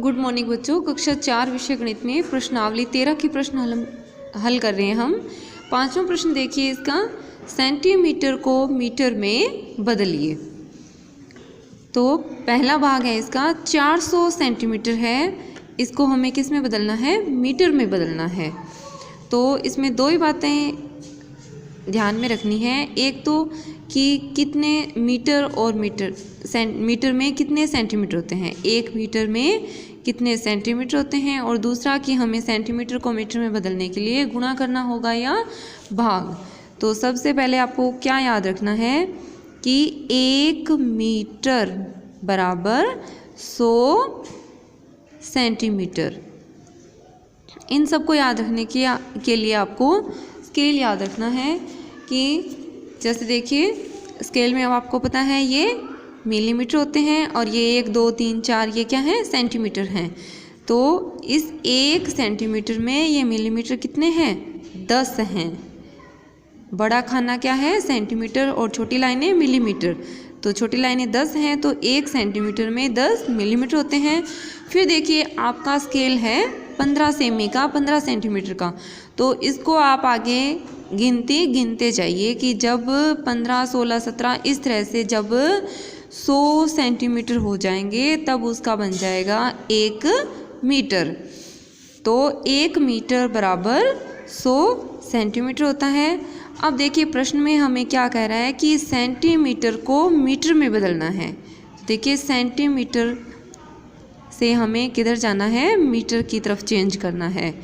Good morning बच्चों। कक्षा 4 विषय गणित में प्रश्नावली 13 की प्रश्न हल कर रहे हैं हम। पांचवा प्रश्न देखिए इसका, सेंटीमीटर को मीटर में बदलिए। तो पहला भाग है इसका 400 सेंटीमीटर है, इसको हमें किस में बदलना है? मीटर में बदलना है। तो इसमें दो ही बातें ध्यान में रखनी है, एक तो कि कितने मीटर और मीटर में कितने सेंटीमीटर होते हैं, एक मीटर में कितने सेंटीमीटर होते हैं, और दूसरा कि हमें सेंटीमीटर को मीटर में बदलने के लिए गुणा करना होगा या भाग। तो सबसे पहले आपको क्या याद रखना है कि 1 मीटर बराबर 100 सेंटीमीटर। इन सबको याद रखने के लिए आपको स्केल याद रखना है कि जैसे देखिए स्केल में अब आपको पता है ये मिलीमीटर होते हैं और ये 1 2 3 4 ये क्या है? सेंटीमीटर हैं। तो इस 1 सेंटीमीटर में ये मिलीमीटर कितने हैं? 10 हैं। बड़ा खाना क्या है? सेंटीमीटर, और छोटी लाइनें मिलीमीटर। तो छोटी लाइनें 10 हैं, तो 1 सेंटीमीटर में 10 मिलीमीटर होते हैं। फिर देखिए आपका स्केल है 15 सेमी का, 15 सेंटीमीटर का। तो इसको आप आगे गिनते जाइए कि जब 15 16 17 इस तरह से जब 100 सेंटीमीटर हो जाएंगे तब उसका बन जाएगा 1 मीटर। तो 1 मीटर बराबर 100 सेंटीमीटर होता है। अब देखिए प्रश्न में हमें क्या कह रहा है कि सेंटीमीटर को मीटर में बदलना है। देखिए सेंटीमीटर से हमें किधर जाना है? मीटर की तरफ चेंज करना है।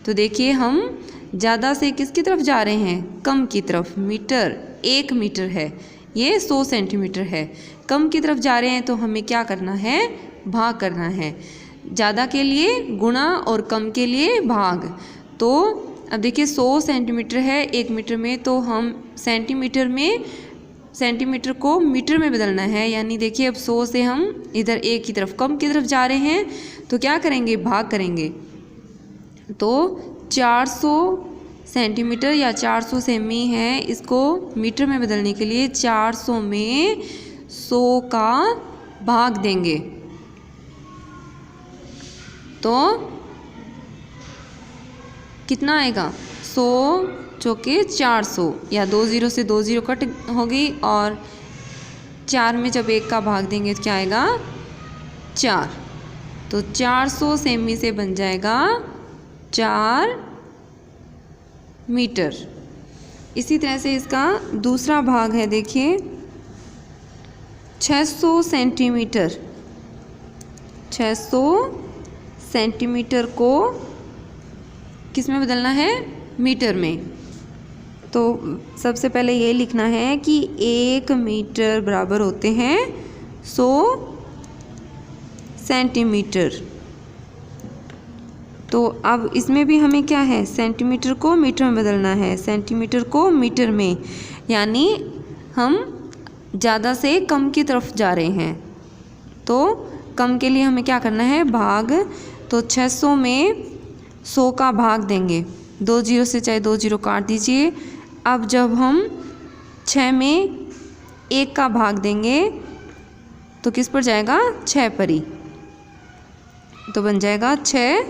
तो देखिए हम ज़्यादा से किसकी तरफ जा रहे हैं? कम की तरफ। मीटर 1 मीटर है, ये 100 सेंटीमीटर है। कम की तरफ जा रहे हैं तो हमें क्या करना है? भाग करना है। ज़्यादा के लिए गुणा और कम के लिए भाग। तो अब देखिए 100 सेंटीमीटर है 1 मीटर में, तो हम सेंटीमीटर को मीटर में बदलना है। यानी देखिए अब 100 से हम इधर 1 की तरफ कम की तरफ जा रहे हैं, तो क्या करेंगे? भाग करेंगे। तो 400 सेंटीमीटर या 400 सेमी है, इसको मीटर में बदलने के लिए 400 में 100 का भाग देंगे। तो कितना आएगा? 100 चौके 400, या 2 0 से 2 0 कट होगी, और 4 में जब 1 का भाग देंगे तो क्या आएगा? 4। तो 400 सेमी से बन जाएगा 4 मीटर। इसी तरह से इसका दूसरा भाग है, देखिए 600 सेंटीमीटर। 600 सेंटीमीटर को किस में बदलना है? मीटर में। तो सबसे पहले ये लिखना है कि 1 मीटर बराबर होते हैं 100 सेंटीमीटर। तो अब इसमें भी हमें क्या है? सेंटीमीटर को मीटर में बदलना है, सेंटीमीटर को मीटर में। यानी हम ज़्यादा से कम की तरफ जा रहे हैं, तो कम के लिए हमें क्या करना है? भाग। तो 600 में 100 का भाग देंगे, 2 0 से चाहे 2 0 काट दीजिए। अब जब हम 6 में 1 का भाग देंगे तो किस पर जाएगा? 6 पर ही। तो बन जाएगा 6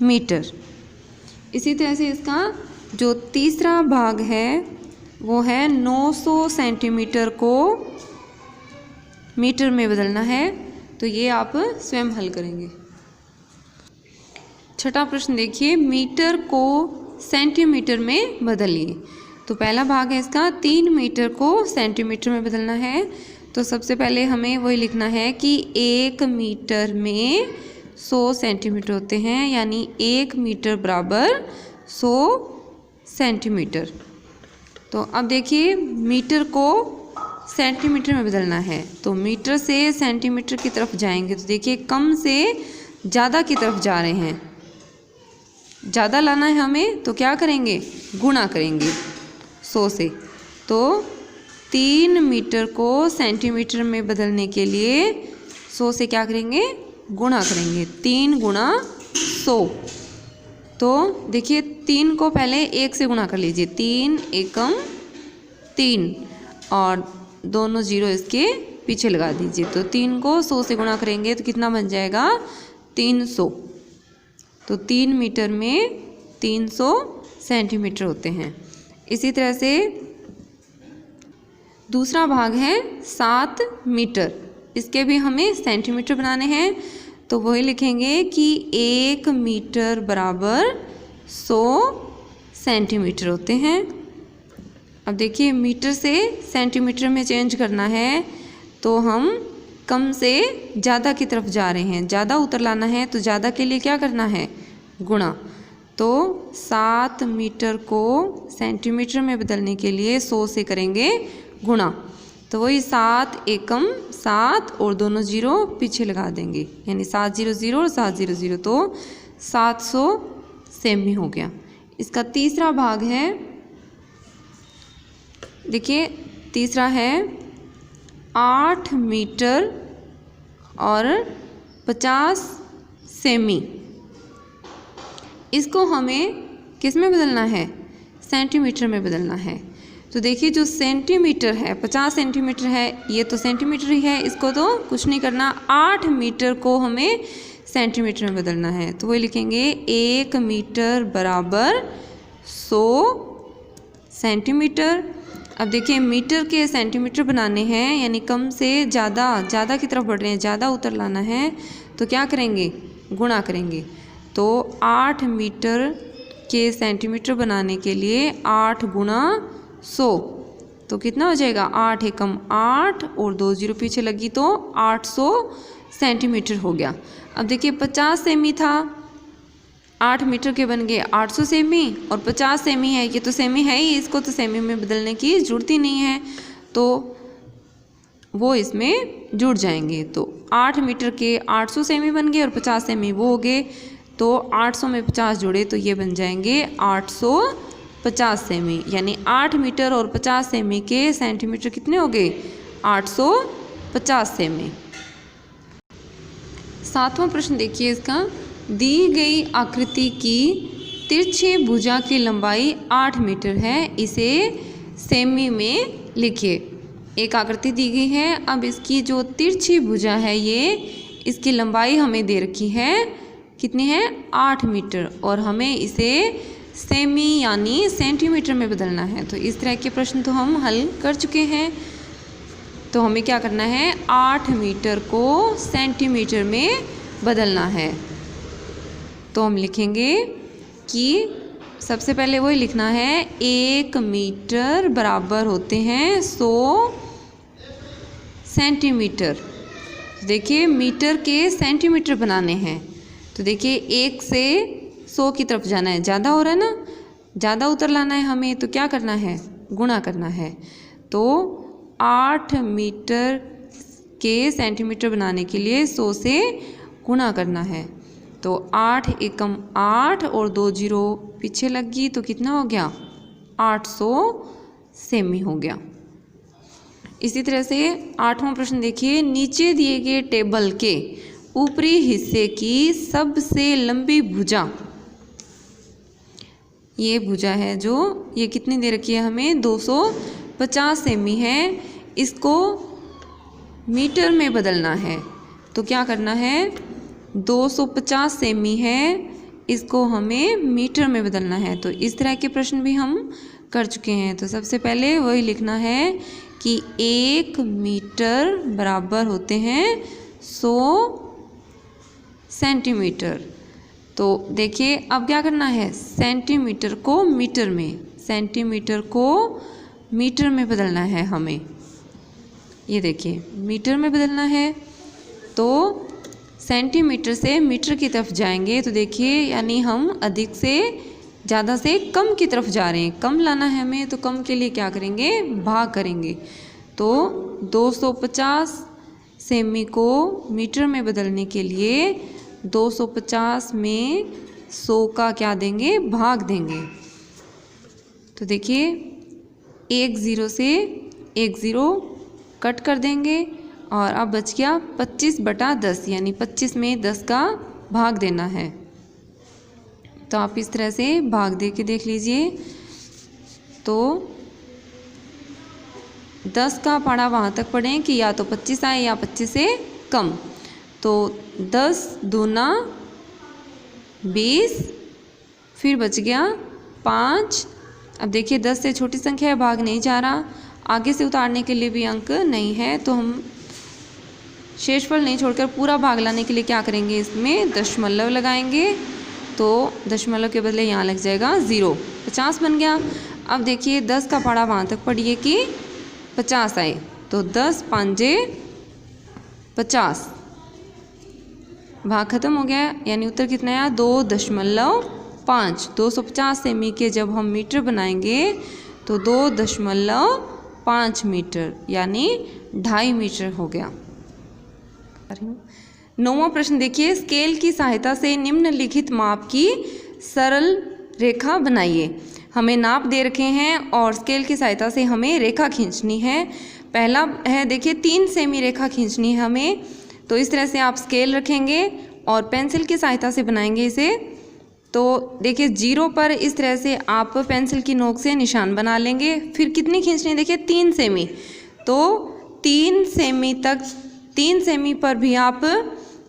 मीटर। इसी तरह से इसका जो तीसरा भाग है वो है 900 सेंटीमीटर को मीटर में बदलना है। तो ये आप स्वयं हल करेंगे। छठा प्रश्न देखिए, मीटर को सेंटीमीटर में बदलिए। तो पहला भाग है इसका 3 मीटर को सेंटीमीटर में बदलना है। तो सबसे पहले हमें वही लिखना है कि 1 मीटर में 100 सेंटीमीटर होते हैं, यानी 1 मीटर बराबर 100 सेंटीमीटर। तो अब देखिए मीटर को सेंटीमीटर में बदलना है, तो मीटर से सेंटीमीटर की तरफ जाएंगे। तो देखिए कम से ज़्यादा की तरफ जा रहे हैं, ज़्यादा लाना है हमें, तो क्या करेंगे? गुणा करेंगे 100 से। तो 3 मीटर को सेंटीमीटर में बदलने के लिए 100 से क्या करेंगे? गुणा करेंगे। 3 गुणा 100। तो देखिए 3 को पहले 1 से गुणा कर लीजिए, 3 एकम 3, और दोनों 0 इसके पीछे लगा दीजिए। तो 3 को 100 से गुणा करेंगे तो कितना बन जाएगा 300। तो 3 मीटर में 300 सेंटीमीटर होते हैं। इसी तरह से दूसरा भाग है 7 मीटर, इसके भी हमें सेंटीमीटर बनाने हैं। तो वही लिखेंगे कि 1 मीटर बराबर 100 सेंटीमीटर होते हैं। अब देखिए मीटर से सेंटीमीटर में चेंज करना है तो हम कम से ज़्यादा की तरफ जा रहे हैं, ज़्यादा उतर लाना है तो ज़्यादा के लिए क्या करना है गुणा। तो 7 मीटर को सेंटीमीटर में बदलने के लिए 100 से करेंगे गुणा। तो वही 7 एकम 7 और दोनों जीरो पीछे लगा देंगे, यानी 700 और 700 तो 700 सेमी हो गया। इसका तीसरा भाग है, देखिए तीसरा है 8 मीटर और 50 सेमी। इसको हमें किस में बदलना है, सेंटीमीटर में बदलना है। तो देखिए जो सेंटीमीटर है 50 सेंटीमीटर है, ये तो सेंटीमीटर ही है, इसको तो कुछ नहीं करना। 8 मीटर को हमें सेंटीमीटर में बदलना है। तो वही लिखेंगे 1 मीटर बराबर 100 सेंटीमीटर। अब देखिए मीटर के सेंटीमीटर बनाने हैं, यानी कम से ज़्यादा की तरफ बढ़ रहे हैं, ज़्यादा उतर लाना है तो क्या करेंगे गुणा करेंगे। तो 8 मीटर के सेंटीमीटर बनाने के लिए 8 गुणा 100 तो कितना हो जाएगा 8 एकम 8 और 2 जीरो पीछे लगी तो 800 सेंटीमीटर हो गया। अब देखिए 50 सेमी था, 8 मीटर के बन गए 800 सेमी और 50 सेमी है, ये तो सेमी है ही, इसको तो सेमी में बदलने की ज़रूरत ही नहीं है, तो वो इसमें जुड़ जाएंगे। तो 8 मीटर के 800 सेमी बन गए और 50 सेमी वो हो गए, तो 800 में 50 जोड़े तो ये बन जाएंगे 850 सेमी। यानी 8 मीटर और 50 सेमी के सेंटीमीटर कितने हो गए 850 सेमी। सातवां प्रश्न देखिए इसका, दी गई आकृति की तिरछी भुजा की लंबाई 8 मीटर है, इसे सेमी में लिखिए। एक आकृति दी गई है, अब इसकी जो तिरछी भुजा है ये इसकी लंबाई हमें दे रखी है, कितनी है 8 मीटर, और हमें इसे सेमी यानी सेंटीमीटर में बदलना है। तो इस तरह के प्रश्न तो हम हल कर चुके हैं। तो हमें क्या करना है 8 मीटर को सेंटीमीटर में बदलना है। तो हम लिखेंगे कि सबसे पहले वही लिखना है 1 मीटर बराबर होते हैं 100 सेंटीमीटर। देखिए मीटर के सेंटीमीटर बनाने हैं, तो देखिए 1 से 100 की तरफ जाना है, ज़्यादा हो रहा है ना, ज़्यादा उतर लाना है हमें, तो क्या करना है गुणा करना है। तो 8 मीटर के सेंटीमीटर बनाने के लिए 100 से गुणा करना है। तो 8 एकम 8 और 2 जीरो पीछे लग गई तो कितना हो गया 800 सेमी हो गया। इसी तरह से 8वां प्रश्न देखिए, नीचे दिए गए टेबल के ऊपरी हिस्से की सबसे लंबी भुजा, ये भुजा है जो ये कितनी दे रखी है हमें 250 सेमी है, इसको मीटर में बदलना है। तो क्या करना है 250 सेमी है, इसको हमें मीटर में बदलना है। तो इस तरह के प्रश्न भी हम कर चुके हैं। तो सबसे पहले वही लिखना है कि 1 मीटर बराबर होते हैं 100 सेंटीमीटर। तो देखिए अब क्या करना है सेंटीमीटर को मीटर में, सेंटीमीटर को मीटर में बदलना है हमें। ये देखिए मीटर में बदलना है, तो सेंटीमीटर से मीटर की तरफ जाएंगे तो देखिए यानी हम अधिक से ज़्यादा से कम की तरफ जा रहे हैं, कम लाना है हमें, तो कम के लिए क्या करेंगे भाग करेंगे। तो 250 सेमी को मीटर में बदलने के लिए 250 में 100 का क्या देंगे भाग देंगे। तो देखिए 1 0 से 1 0 कट कर देंगे और अब बच गया 25/10, यानी 25 में 10 का भाग देना है। तो आप इस तरह से भाग दे के देख लीजिए। तो 10 का पढ़ा वहाँ तक पढ़ें कि या तो 25 आए या 25 से कम। तो 10 दूना 20, फिर बच गया 5। अब देखिए 10 से छोटी संख्या है, भाग नहीं जा रहा, आगे से उतारने के लिए भी अंक नहीं है, तो हम शेषफल नहीं छोड़कर पूरा भाग लाने के लिए क्या करेंगे, इसमें दशमलव लगाएंगे। तो दशमलव के बदले यहाँ लग जाएगा 0, 50 बन गया। अब देखिए 10 का पढ़ा वहाँ तक पढ़िए कि 50 आए, तो 10 5 50, भाग खत्म हो गया, यानी उत्तर कितना आया 2.5। 250 सेमी के जब हम मीटर बनाएंगे तो 2.5 मीटर यानी 2.5 मीटर हो गया। 9वां प्रश्न देखिए, स्केल की सहायता से निम्नलिखित माप की सरल रेखा बनाइए। हमें नाप दे रखे हैं और स्केल की सहायता से हमें रेखा खींचनी है। पहला है देखिए 3 सेमी रेखा खींचनी है हमें, तो इस तरह से आप स्केल रखेंगे और पेंसिल की सहायता से बनाएंगे इसे। तो देखिए 0 पर इस तरह से आप पेंसिल की नोक से निशान बना लेंगे। फिर कितनी खींचनी है, देखिए 3 सेमी, तो 3 सेमी तक, 3 सेमी पर भी आप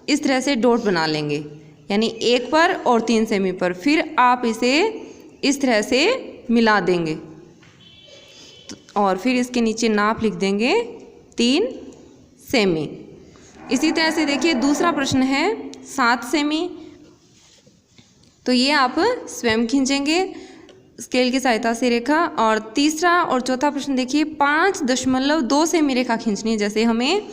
इस तरह से डॉट बना लेंगे, यानी 1 पर और 3 सेमी पर। फिर आप इसे इस तरह से मिला देंगे और फिर इसके नीचे नाप लिख देंगे 3 सेमी। इसी तरह से देखिए दूसरा प्रश्न है 7 सेमी, तो ये आप स्वयं खींचेंगे स्केल की सहायता से रेखा। और तीसरा और चौथा प्रश्न देखिए 5.2 सेमी रेखा खींचनी है, जैसे हमें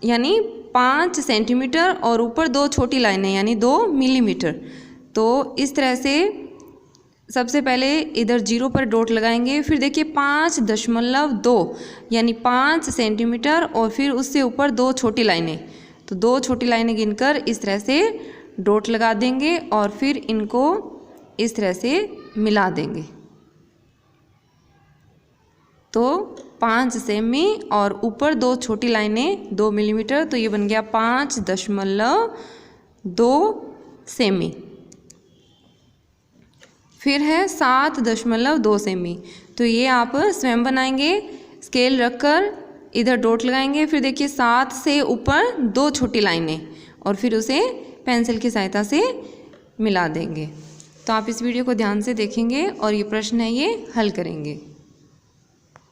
यानी 5 सेंटीमीटर और ऊपर 2 छोटी लाइनें यानी 2 मिलीमीटर। तो इस तरह से सबसे पहले इधर 0 पर डॉट लगाएंगे, फिर देखिए 5.2 यानी 5 सेंटीमीटर और फिर उससे ऊपर 2 छोटी लाइनें, तो 2 छोटी लाइनें गिनकर इस तरह से डॉट लगा देंगे और फिर इनको इस तरह से मिला देंगे। तो 5 सेमी और ऊपर 2 छोटी लाइनें 2 मिलीमीटर, तो ये बन गया 5.2 सेमी। फिर है 7.2 सेमी, तो ये आप स्वयं बनाएंगे, स्केल रखकर इधर डॉट लगाएंगे, फिर देखिए 7 से ऊपर 2 छोटी लाइनें और फिर उसे पेंसिल की सहायता से मिला देंगे। तो आप इस वीडियो को ध्यान से देखेंगे और ये प्रश्न है ये हल करेंगे।